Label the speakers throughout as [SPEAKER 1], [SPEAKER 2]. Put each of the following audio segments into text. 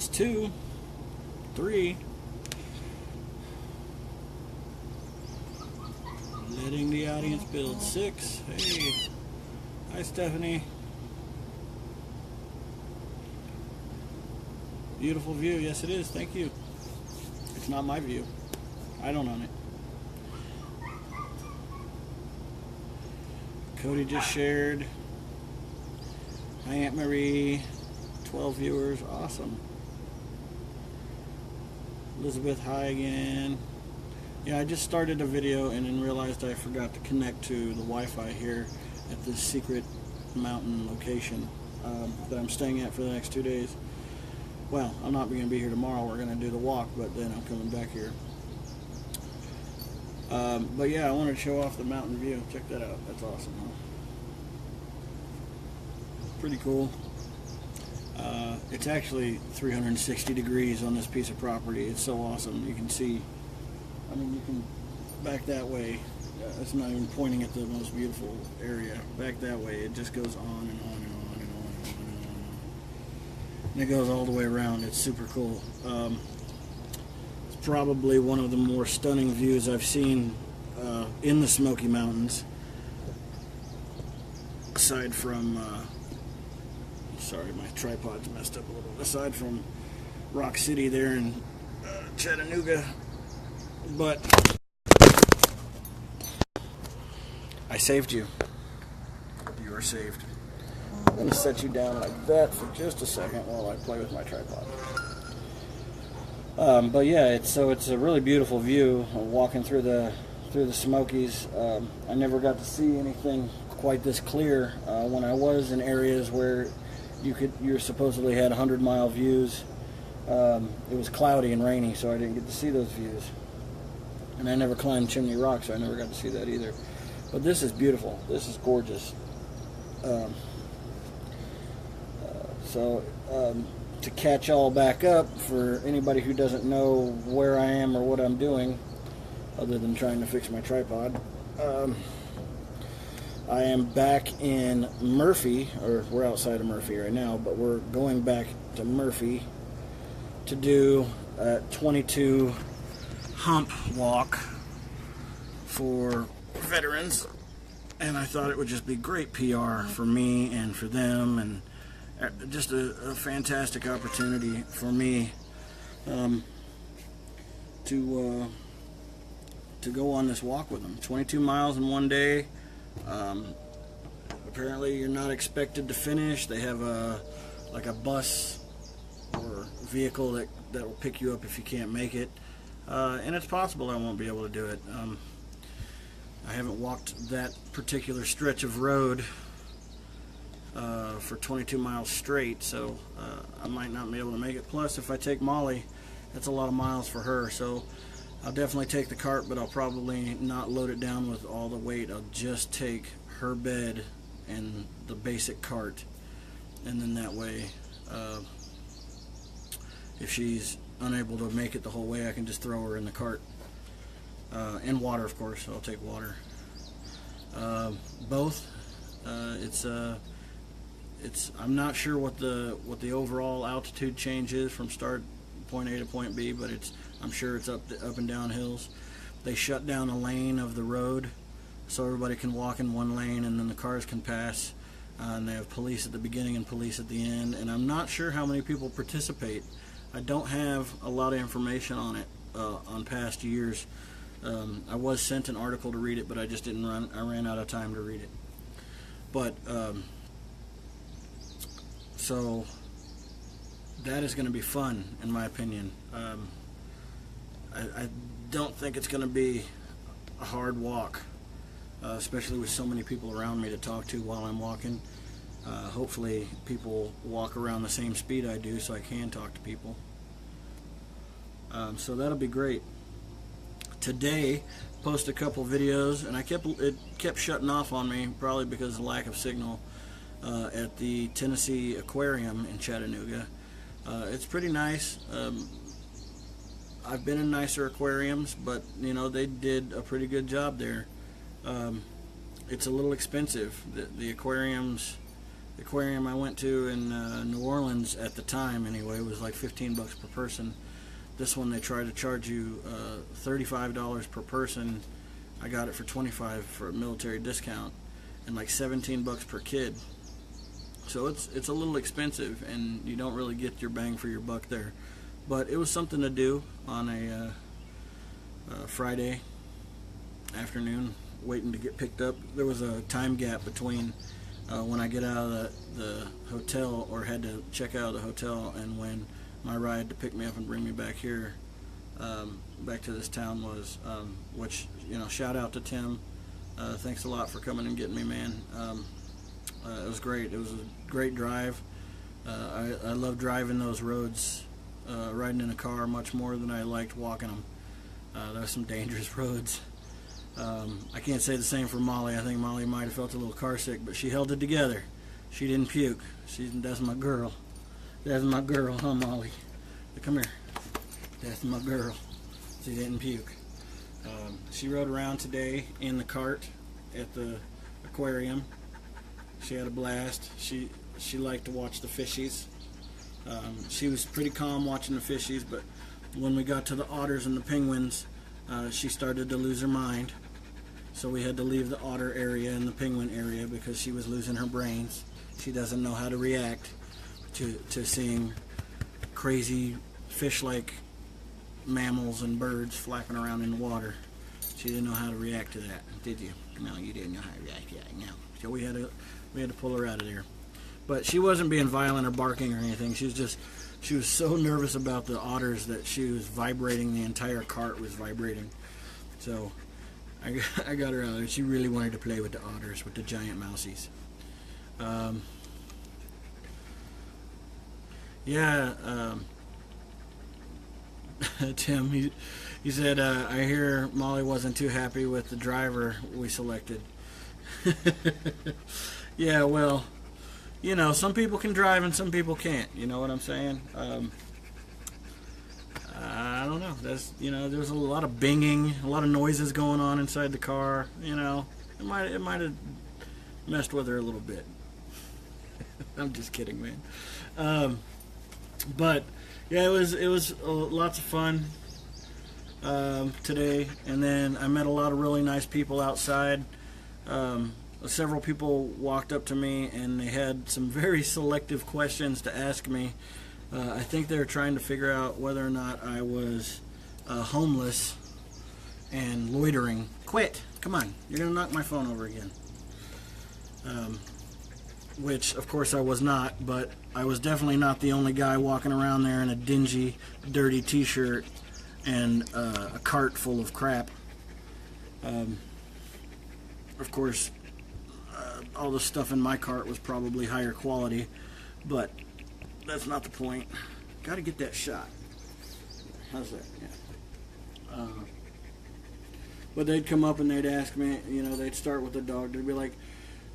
[SPEAKER 1] That's 2, 3. Letting the audience build. 6. Hey. Hi, Stephanie. Beautiful view. Yes, it is. Thank you. It's not my view. I don't own it. Cody just shared. Hi, Aunt Marie. 12 viewers. Awesome. Elizabeth, hi again. Yeah, I just started a video and then realized I forgot to connect to the Wi-Fi here at this secret mountain location that I'm staying at for the next 2 days. Well, I'm not going to be here tomorrow. We're going to do the walk, but then I'm coming back here. But yeah, I wanted to show off the mountain view. Check that out. That's awesome, huh? Pretty cool. It's actually 360 degrees on this piece of property. It's so awesome. You can see, I mean, you can back that way. It's not even pointing at the most beautiful area. Back that way, it just goes on and on and on and on and on and on. And it goes all the way around. It's super cool. It's probably one of the more stunning views I've seen in the Smoky Mountains. Aside from, sorry, my tripod's messed up a little. Aside from Rock City there in Chattanooga. But I saved you. You are saved. I'm going to set you down like that for just a second while I play with my tripod. But yeah, it's a really beautiful view. Walking through the Smokies. I never got to see anything quite this clear when I was in areas where you supposedly had 100-mile views. It was cloudy and rainy, so I didn't get to see those views. And I never climbed Chimney Rock, so I never got to see that either. But this is beautiful. This is gorgeous. To catch all back up, for anybody who doesn't know where I am or what I'm doing, other than trying to fix my tripod, I am back in Murphy, or we're outside of Murphy right now, but we're going back to Murphy to do a 22 hump walk for veterans, and I thought it would just be great PR for me and for them, and just a fantastic opportunity for me to go on this walk with them. 22 miles in one day. Apparently you're not expected to finish. They have a bus or vehicle that will pick you up if you can't make it, and it's possible I won't be able to do it. I haven't walked that particular stretch of road for 22 miles straight, so I might not be able to make it. Plus, if I take Molly, that's a lot of miles for her, so I'll definitely take the cart, but I'll probably not load it down with all the weight. I'll just take her bed and the basic cart, and then that way, if she's unable to make it the whole way, I can just throw her in the cart. And water, of course. I'll take water. Both. I'm not sure what the overall altitude change is from start point A to point B, but I'm sure it's up and down hills. They shut down a lane of the road so everybody can walk in one lane, and then the cars can pass. And they have police at the beginning and police at the end. And I'm not sure how many people participate. I don't have a lot of information on it on past years. I was sent an article to read it, but I just didn't run. I ran out of time to read it. But so that is going to be fun, in my opinion. I don't think it's going to be a hard walk, especially with so many people around me to talk to while I'm walking. Hopefully people walk around the same speed I do so I can talk to people. So that'll be great. Today, post a couple videos, and it kept shutting off on me, probably because of lack of signal, at the Tennessee Aquarium in Chattanooga. It's pretty nice. I've been in nicer aquariums, but they did a pretty good job there. It's a little expensive. The aquariums The aquarium I went to in New Orleans at the time, anyway, was like $15 per person. This one they try to charge you $35 per person. I got it for $25 for a military discount, and like $17 per kid. So it's a little expensive, and you don't really get your bang for your buck there. But it was something to do on a Friday afternoon, waiting to get picked up. There was a time gap between when I get out of the hotel, or had to check out of the hotel, and when my ride to pick me up and bring me back here, back to this town was, which, shout out to Tim. Thanks a lot for coming and getting me, man. It was great. It was a great drive. I love driving those roads, riding in a car much more than I liked walking them. There were some dangerous roads. I can't say the same for Molly. I think Molly might have felt a little car sick, but she held it together. She didn't puke. That's my girl. That's my girl, huh, Molly? Come here. That's my girl. She didn't puke. She rode around today in the cart at the aquarium. She had a blast. She liked to watch the fishies. She was pretty calm watching the fishies, but when we got to the otters and the penguins, she started to lose her mind. So we had to leave the otter area and the penguin area because she was losing her brains. She doesn't know how to react to seeing crazy fish-like mammals and birds flapping around in the water. She didn't know how to react to that, did you? No, you didn't know how to react to that. No. So we had to pull her out of there. But she wasn't being violent or barking or anything. She was so nervous about the otters that she was vibrating. The entire cart was vibrating. So I got her out there. She really wanted to play with the otters, with the giant mousies. Tim, he said, I hear Molly wasn't too happy with the driver we selected. Yeah, well, some people can drive and some people can't. You know what I'm saying? I don't know. There's a lot of binging, a lot of noises going on inside the car. It might have messed with her a little bit. I'm just kidding, man. But yeah, it was lots of fun today, and then I met a lot of really nice people outside. Several people walked up to me and they had some very selective questions to ask me. I think they were trying to figure out whether or not I was homeless and loitering. Quit! Come on, you're gonna knock my phone over again. Which, of course, I was not, but I was definitely not the only guy walking around there in a dingy, dirty t-shirt and a cart full of crap. Of course, all the stuff in my cart was probably higher quality, but that's not the point. Got to get that shot. How's that? Yeah. But they'd come up and they'd ask me, they'd start with the dog. They'd be like,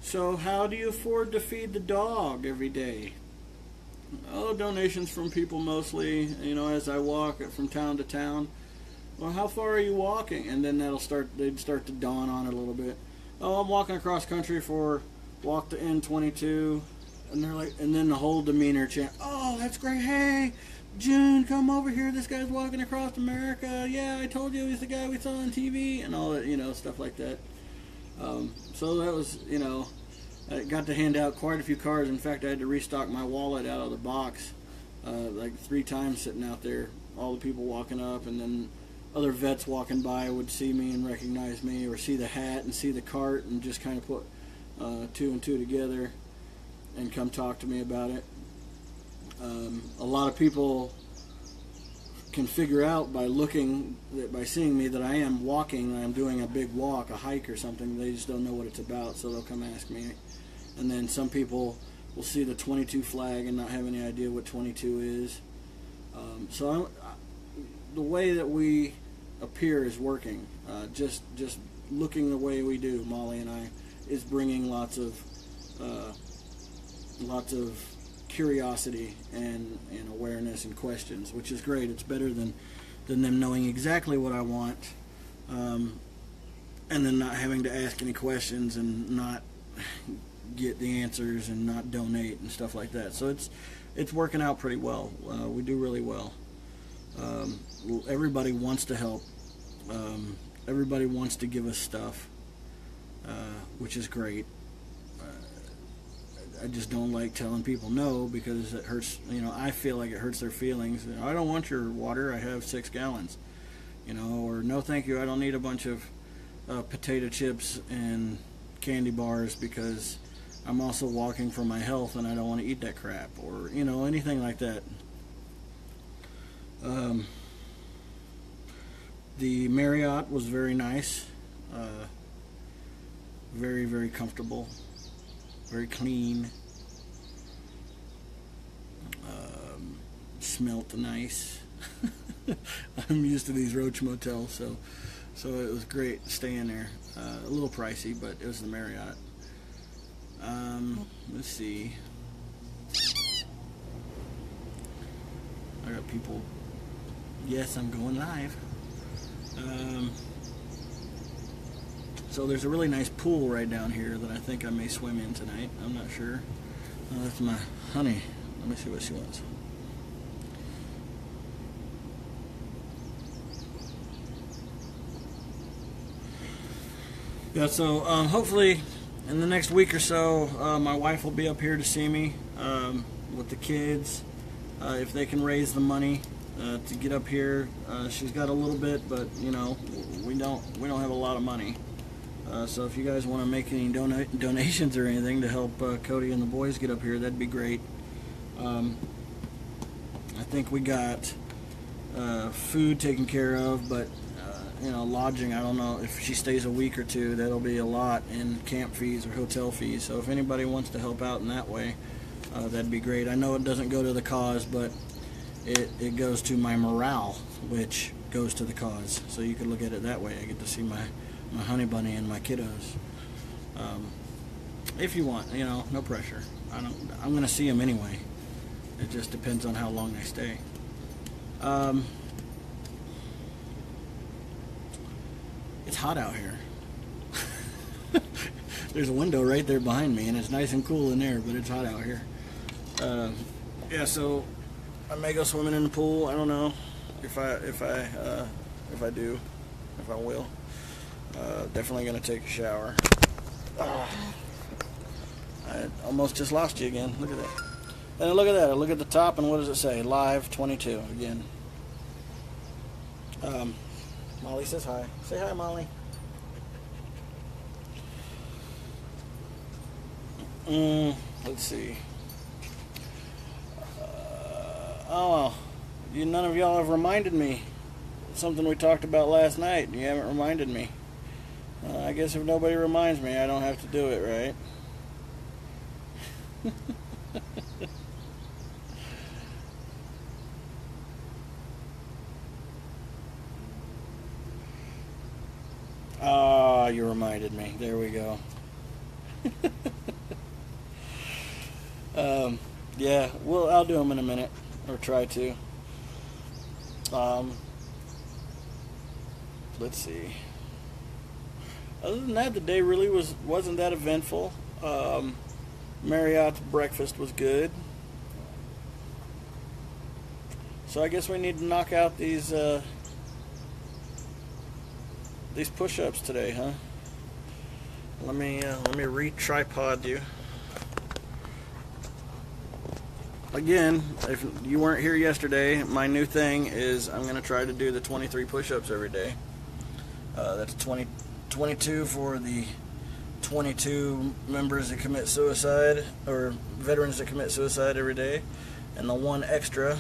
[SPEAKER 1] so how do you afford to feed the dog every day? Oh, donations from people mostly, as I walk from town to town. Well, how far are you walking? And then they'd start to dawn on it a little bit. Oh, I'm walking across country for walk to N22. And they're like, and then the whole demeanor chant, oh, that's great. Hey, June, come over here. This guy's walking across America. Yeah, I told you he's the guy we saw on TV, and all that, stuff like that. So that was, I got to hand out quite a few cards. In fact, I had to restock my wallet out of the box like 3 times sitting out there. All the people walking up, and then other vets walking by would see me and recognize me, or see the hat and see the cart and just kind of put 2 and 2 together and come talk to me about it. A lot of people can figure out by seeing me that I am walking, I'm doing a big walk, a hike or something. They just don't know what it's about, so they'll come ask me. And then some people will see the 22 flag and not have any idea what 22 is. The way that we appear is working. Just looking the way we do, Molly and I, is bringing lots of curiosity and awareness and questions, which is great. It's better than them knowing exactly what I want, and then not having to ask any questions and not get the answers and not donate and stuff like that. So it's working out pretty well. We do really well. Everybody wants to help. Everybody wants to give us stuff, which is great. I just don't like telling people no because it hurts. I feel like it hurts their feelings. I don't want your water. I have 6 gallons. Or no, thank you. I don't need a bunch of potato chips and candy bars because I'm also walking for my health and I don't want to eat that crap, or anything like that. The Marriott was very nice, very, very comfortable, very clean, smelt nice. I'm used to these roach motels, so it was great staying there. A little pricey, but it was the Marriott. Let's see. I got people. Yes, I'm going live. So there's a really nice pool right down here that I think I may swim in tonight. I'm not sure. That's my honey. Let me see what she wants. Yeah, so hopefully in the next week or so, my wife will be up here to see me with the kids. If they can raise the money to get up here, she's got a little bit, but we don't have a lot of money. So if you guys want to make any donations or anything to help Cody and the boys get up here, that'd be great. I think we got food taken care of, but lodging, I don't know if she stays a week or two, that'll be a lot in camp fees or hotel fees. So if anybody wants to help out in that way, that'd be great. I know it doesn't go to the cause, but it goes to my morale, which goes to the cause. So you could look at it that way. I get to see my honey bunny and my kiddos. If you want, no pressure. I'm going to see them anyway. It just depends on how long they stay. It's hot out here. There's a window right there behind me, and it's nice and cool in there, but it's hot out here. Yeah, so I may go swimming in the pool. I don't know if I do, if I will. Definitely gonna take a shower. I almost just lost you again. Look at that. And look at that. I look at the top, and what does it say? Live 22 again. Molly says hi. Say hi, Molly. Let's see. None of y'all have reminded me. Something we talked about last night. You haven't reminded me. I guess if nobody reminds me, I don't have to do it, right? Ah, you reminded me. There we go. Yeah, well, I'll do them in a minute, or try to. Let's see. Other than that, the day really wasn't that eventful. Marriott's breakfast was good. So I guess we need to knock out these push-ups today, huh? Let me re-tripod you. Again, if you weren't here yesterday, my new thing is I'm going to try to do the 23 push-ups every day. That's 22 for the 22 members that commit suicide, or veterans that commit suicide every day, and the 1 extra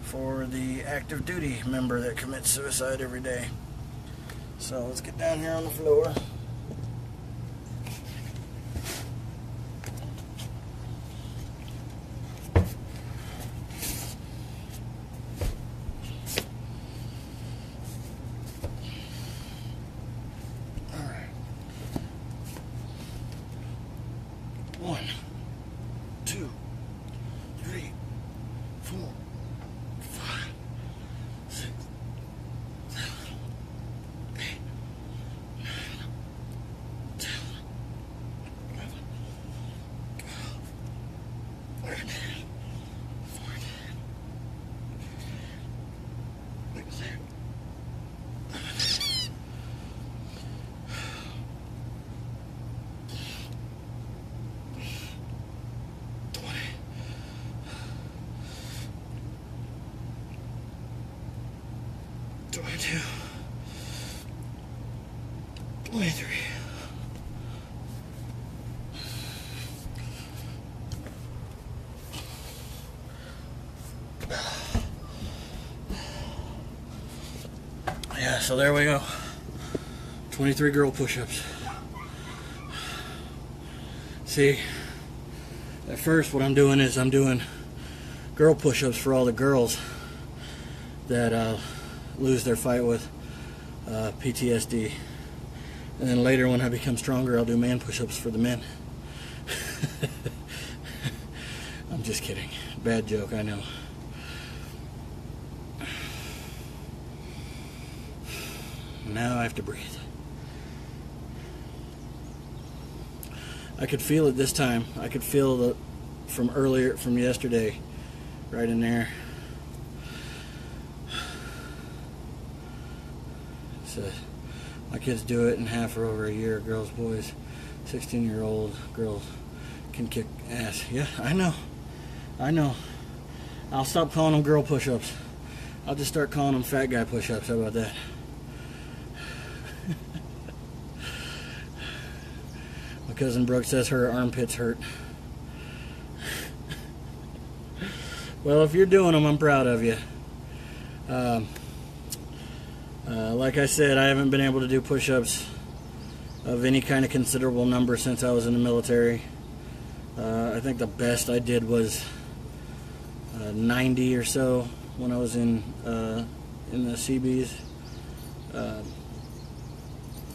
[SPEAKER 1] for the active duty member that commits suicide every day. So let's get down here on the floor. 22, 23. Yeah, so there we go. 23 girl push-ups. See, at first what I'm doing is I'm doing girl push-ups for all the girls that lose their fight with PTSD. And then later when I become stronger, I'll do man push-ups for the men. I'm just kidding. Bad joke, I know. Now I have to breathe. I could feel it this time. I could feel the from yesterday, right in there. So my kids do it in half or over a year. Girls, boys, 16-year-old girls can kick ass. Yeah, I know. I'll stop calling them girl push-ups. I'll just start calling them fat guy push-ups. How about that? My cousin Brooke says her armpits hurt. Well, if you're doing them, I'm proud of you. Like I said, I haven't been able to do push-ups of any kind of considerable number since I was in the military. I think the best I did was 90 or so when I was in the Seabees.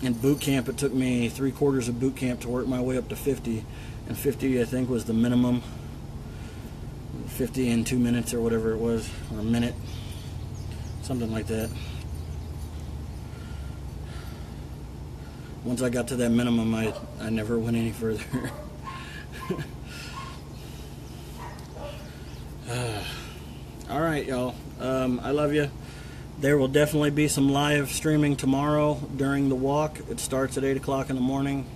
[SPEAKER 1] In boot camp, it took me 3/4 of boot camp to work my way up to 50, and 50 I think was the minimum. 50 in 2 minutes or whatever it was, or a minute, something like that. Once I got to that minimum, I never went any further. All right, y'all. I love you. There will definitely be some live streaming tomorrow during the walk. It starts at 8 o'clock in the morning,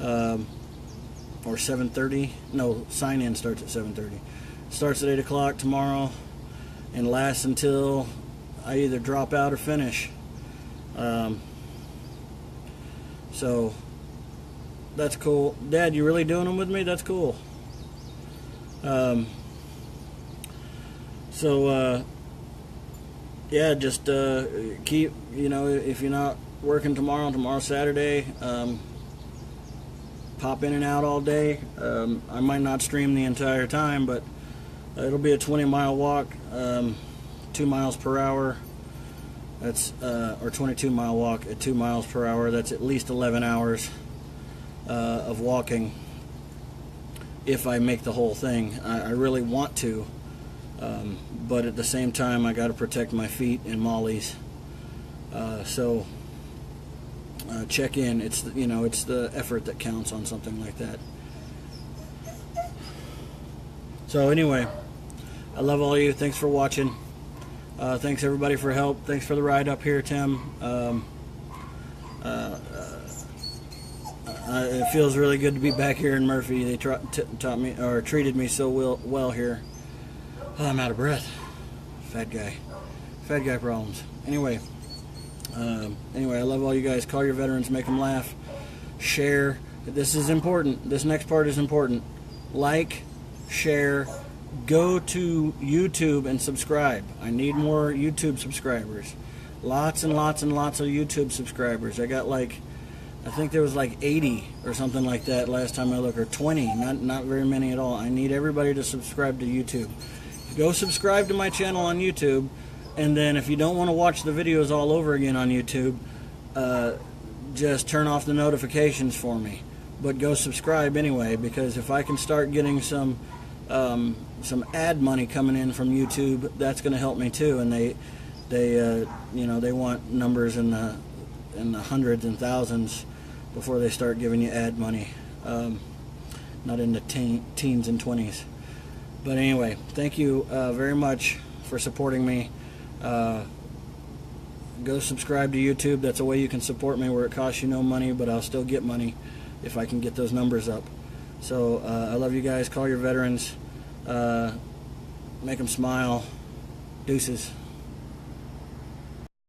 [SPEAKER 1] or 7:30. No, sign-in starts at 7:30. Starts at 8 o'clock tomorrow and lasts until I either drop out or finish. So that's cool. Dad, you really doing them with me? That's cool. Yeah, just keep, if you're not working tomorrow's Saturday, pop in and out all day. I might not stream the entire time, but it'll be a 20-mile walk, 2 miles per hour. That's or 22-mile walk at 2 miles per hour. That's at least 11 hours of walking if I make the whole thing. I really want to. But at the same time, I got to protect my feet and mollies. So check in. It's the effort that counts on something like that. So anyway, I love all of you. Thanks for watching. Thanks everybody for help. Thanks for the ride up here, Tim. It feels really good to be back here in Murphy. They taught me or treated me so well here. Oh, I'm out of breath. Fat guy problems. Anyway, I love all you guys. Call your veterans, make them laugh, share. This is important. This next part is important. Like, share, go to YouTube and subscribe. I need more YouTube subscribers. Lots and lots and lots of YouTube subscribers. I got I think there was 80 or something like that last time I looked, or 20. Not very many at all. I need everybody to subscribe to YouTube. Go subscribe to my channel on YouTube, and then if you don't want to watch the videos all over again on YouTube, just turn off the notifications for me. But go subscribe anyway, because if I can start getting some ad money coming in from YouTube, that's going to help me too. And they want numbers in the hundreds and thousands before they start giving you ad money, not in the teens and 20s. But anyway, thank you very much for supporting me. Go subscribe to YouTube. That's a way you can support me where it costs you no money, but I'll still get money if I can get those numbers up. So I love you guys. Call your veterans. Make them smile. Deuces.